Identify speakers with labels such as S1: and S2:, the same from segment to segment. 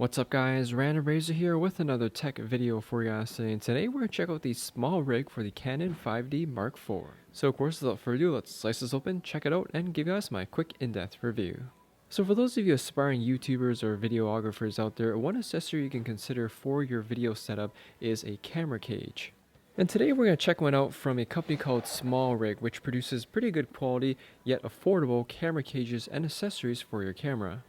S1: What's up guys, Random Razor here with another tech video for you guys today, and today we're going to check out the SmallRig for the Canon 5D Mark IV. So of course, without further ado, let's slice this open, check it out, and give you guys my quick in-depth review. So for those of you aspiring YouTubers or videographers out there, one accessory you can consider for your video setup is a camera cage. And today we're going to check one out from a company called SmallRig, which produces pretty good quality yet affordable camera cages and accessories for your camera.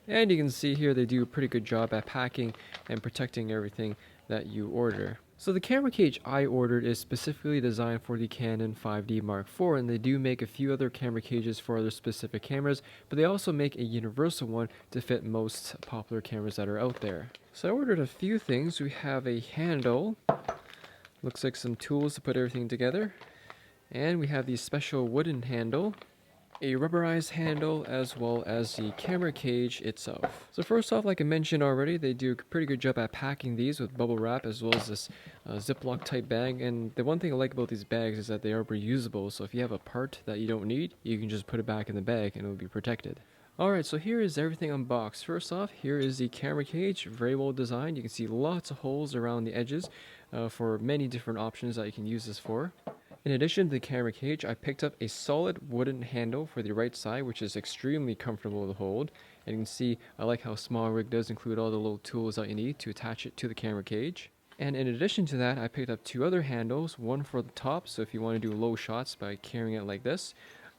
S1: And you can see here they do a pretty good job at packing and protecting everything that you order. So the camera cage I ordered is specifically designed for the Canon 5D Mark IV, and they do make a few other camera cages for other specific cameras, but they also make a universal one to fit most popular cameras that are out there. So I ordered a few things. We have a handle, looks like some tools to put everything together, and we have the special wooden handle, a rubberized handle, as well as the camera cage itself. So first off, like I mentioned already, they do a pretty good job at packing these with bubble wrap as well as this Ziploc type bag. And the one thing I like about these bags is that they are reusable, so if you have a part that you don't need, you can just put it back in the bag and it will be protected. Alright, so here is everything unboxed. First off, here is the camera cage, very well designed. You can see lots of holes around the edges for many different options that you can use this for. In addition to the camera cage, I picked up a solid wooden handle for the right side, which is extremely comfortable to hold. And you can see I like how SmallRig does include all the little tools that you need to attach it to the camera cage. And in addition to that, I picked up two other handles, one for the top, so if you want to do low shots by carrying it like this,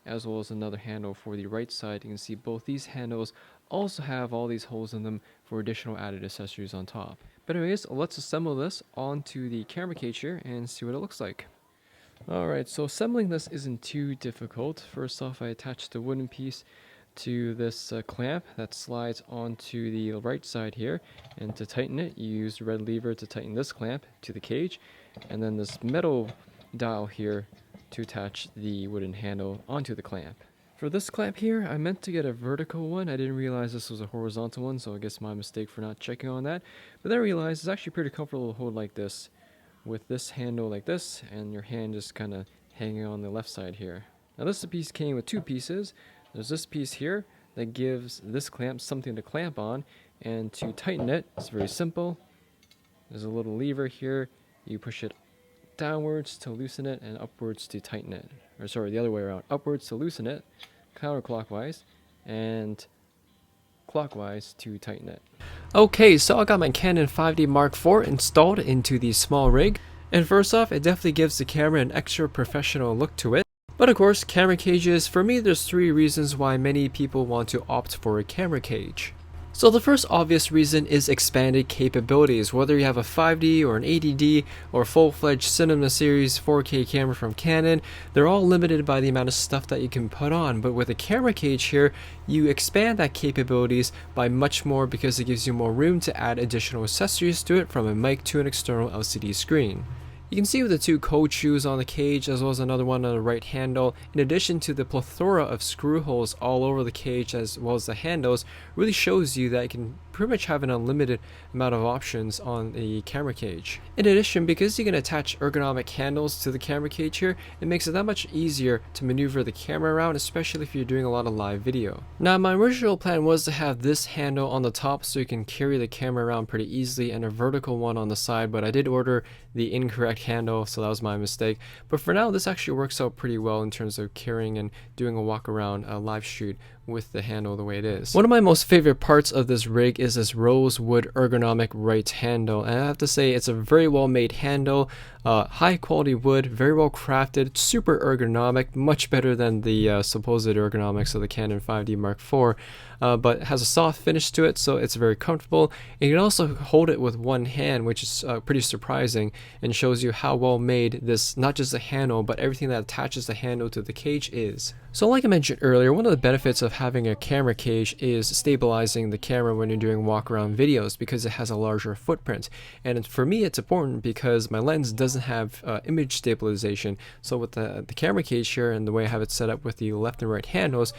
S1: as well as another handle for the right side. You can see both these handles also have all these holes in them for additional added accessories on top. But anyways, let's assemble this onto the camera cage here and see what it looks like. Alright, so assembling this isn't too difficult. First off, I attached the wooden piece to this clamp that slides onto the right side here, and to tighten it, you use the red lever to tighten this clamp to the cage, and then this metal dial here to attach the wooden handle onto the clamp. For this clamp here, I meant to get a vertical one. I didn't realize this was a horizontal one, so I guess my mistake for not checking on that. But then I realized it's actually pretty comfortable to hold like this, with this handle like this, and your hand just kind of hanging on the left side here. Now this piece came with two pieces. There's this piece here that gives this clamp something to clamp on, and to tighten it, it's very simple. There's a little lever here. You push it downwards to loosen it, and upwards to tighten it. Or sorry, the other way around. Upwards to loosen it, counterclockwise, and clockwise to tighten it. Okay, so I got my Canon 5D Mark IV installed into the SmallRig, and first off, it definitely gives the camera an extra professional look to it. But of course, camera cages, for me there's three reasons why many people want to opt for a camera cage. So the first obvious reason is expanded capabilities. Whether you have a 5D or an 80D or full-fledged cinema series 4K camera from Canon, they're all limited by the amount of stuff that you can put on. But with a camera cage here, you expand that capabilities by much more because it gives you more room to add additional accessories to it, from a mic to an external LCD screen. You can see with the two code shoes on the cage, as well as another one on the right handle, in addition to the plethora of screw holes all over the cage as well as the handles, really shows you that you can pretty much have an unlimited amount of options on the camera cage. In addition, because you can attach ergonomic handles to the camera cage here, it makes it that much easier to maneuver the camera around, especially if you're doing a lot of live video. Now, my original plan was to have this handle on the top so you can carry the camera around pretty easily, and a vertical one on the side, but I did order the incorrect handle, so that was my mistake. But for now, this actually works out pretty well in terms of carrying and doing a walk around live shoot with the handle the way it is. One of my most favorite parts of this rig is this Rosewood ergonomic right handle, and I have to say it's a very well made handle, high quality wood, very well crafted, super ergonomic, much better than the supposed ergonomics of the Canon 5D Mark IV, but it has a soft finish to it, so it's very comfortable. And you can also hold it with one hand, which is pretty surprising, and shows you how well made this, not just the handle, but everything that attaches the handle to the cage is. So like I mentioned earlier, one of the benefits of having a camera cage is stabilizing the camera when you're doing walk around videos, because it has a larger footprint. And for me, it's important because my lens doesn't have image stabilization. So with the camera cage here and the way I have it set up with the left and right handles,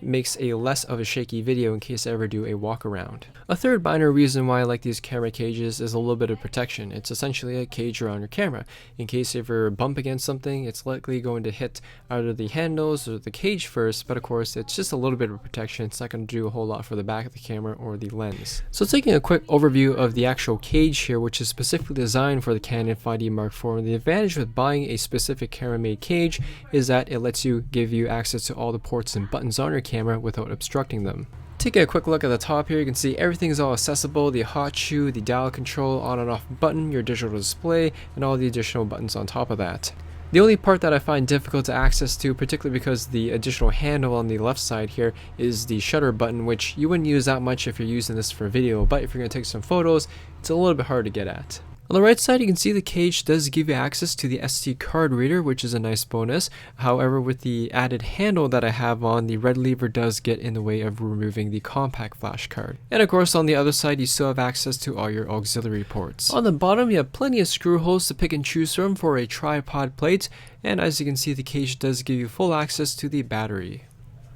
S1: makes a less of a shaky video in case I ever do a walk around. A third minor reason why I like these camera cages is a little bit of protection. It's essentially a cage around your camera. In case you ever bump against something, it's likely going to hit either the handles or the cage first, but of course it's just a little bit of protection. It's not going to do a whole lot for the back of the camera or the lens. So taking a quick overview of the actual cage here, which is specifically designed for the Canon 5D Mark IV, the advantage with buying a specific camera made cage is that it lets you give you access to all the ports and buttons on your camera without obstructing them. Taking a quick look at the top here, you can see everything is all accessible: the hot shoe, the dial control, on and off button, your digital display, and all the additional buttons on top of that. The only part that I find difficult to access to, particularly because the additional handle on the left side here, is the shutter button, which you wouldn't use that much if you're using this for video, but if you're going to take some photos, it's a little bit hard to get at. On the right side, you can see the cage does give you access to the SD card reader, which is a nice bonus. However, with the added handle that I have on, the red lever does get in the way of removing the compact flash card. And of course, on the other side, you still have access to all your auxiliary ports. On the bottom, you have plenty of screw holes to pick and choose from for a tripod plate. And as you can see, the cage does give you full access to the battery.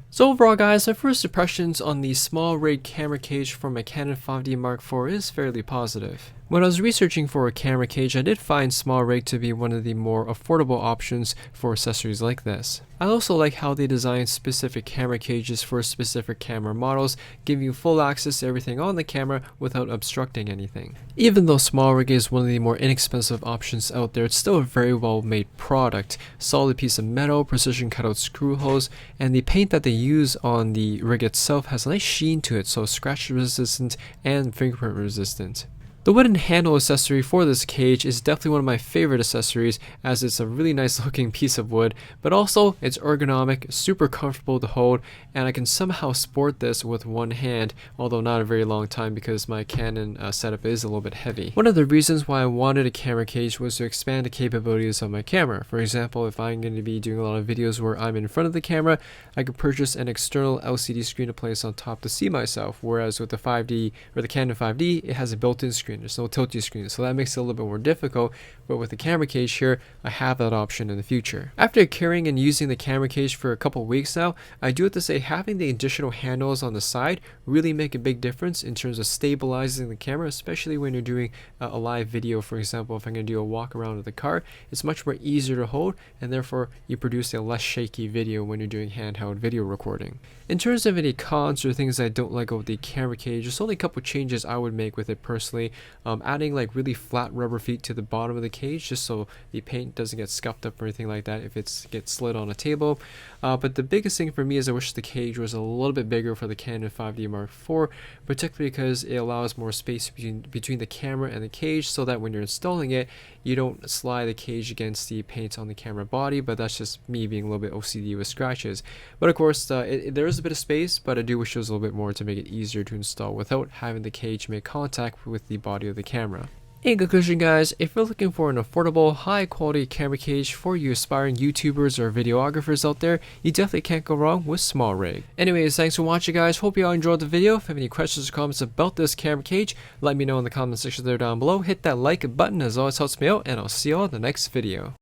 S1: So overall guys, my first impressions on the SmallRig camera cage for my Canon 5D Mark IV is fairly positive. When I was researching for a camera cage, I did find SmallRig to be one of the more affordable options for accessories like this. I also like how they design specific camera cages for specific camera models, giving you full access to everything on the camera without obstructing anything. Even though SmallRig is one of the more inexpensive options out there, it's still a very well made product. Solid piece of metal, precision cutout screw holes, and the paint that they use on the rig itself has a nice sheen to it, so scratch resistant and fingerprint resistant. The wooden handle accessory for this cage is definitely one of my favorite accessories, as it's a really nice looking piece of wood, but also it's ergonomic, super comfortable to hold, and I can somehow sport this with one hand, although not a very long time because my Canon setup is a little bit heavy. One of the reasons why I wanted a camera cage was to expand the capabilities of my camera. For example, if I'm going to be doing a lot of videos where I'm in front of the camera, I could purchase an external LCD screen to place on top to see myself, whereas with the 5D or the Canon 5D, it has a built-in screen. There's no tilt-view screen, so that makes it a little bit more difficult, but with the camera cage here, I have that option in the future. After carrying and using the camera cage for a couple weeks now, I do have to say having the additional handles on the side really make a big difference in terms of stabilizing the camera, especially when you're doing a live video. For example, if I'm going to do a walk around with the car, it's much more easier to hold, and therefore you produce a less shaky video when you're doing handheld video recording. In terms of any cons or things I don't like with the camera cage, there's only a couple changes I would make with it personally. Adding like really flat rubber feet to the bottom of the cage just so the paint doesn't get scuffed up or anything like that if it gets slid on a table. But the biggest thing for me is I wish the cage was a little bit bigger for the Canon 5D Mark IV, particularly because it allows more space between the camera and the cage, so that when you're installing it, you don't slide the cage against the paint on the camera body. But that's just me being a little bit OCD with scratches. But of course, there is a bit of space, but I do wish there was a little bit more to make it easier to install without having the cage make contact with the body of the camera. In conclusion guys, if you're looking for an affordable, high quality camera cage for you aspiring YouTubers or videographers out there, you definitely can't go wrong with SmallRig. Anyways, thanks for watching guys, hope you all enjoyed the video. If you have any questions or comments about this camera cage, let me know in the comment section there down below. Hit that like button, as always helps me out, and I'll see you all in the next video.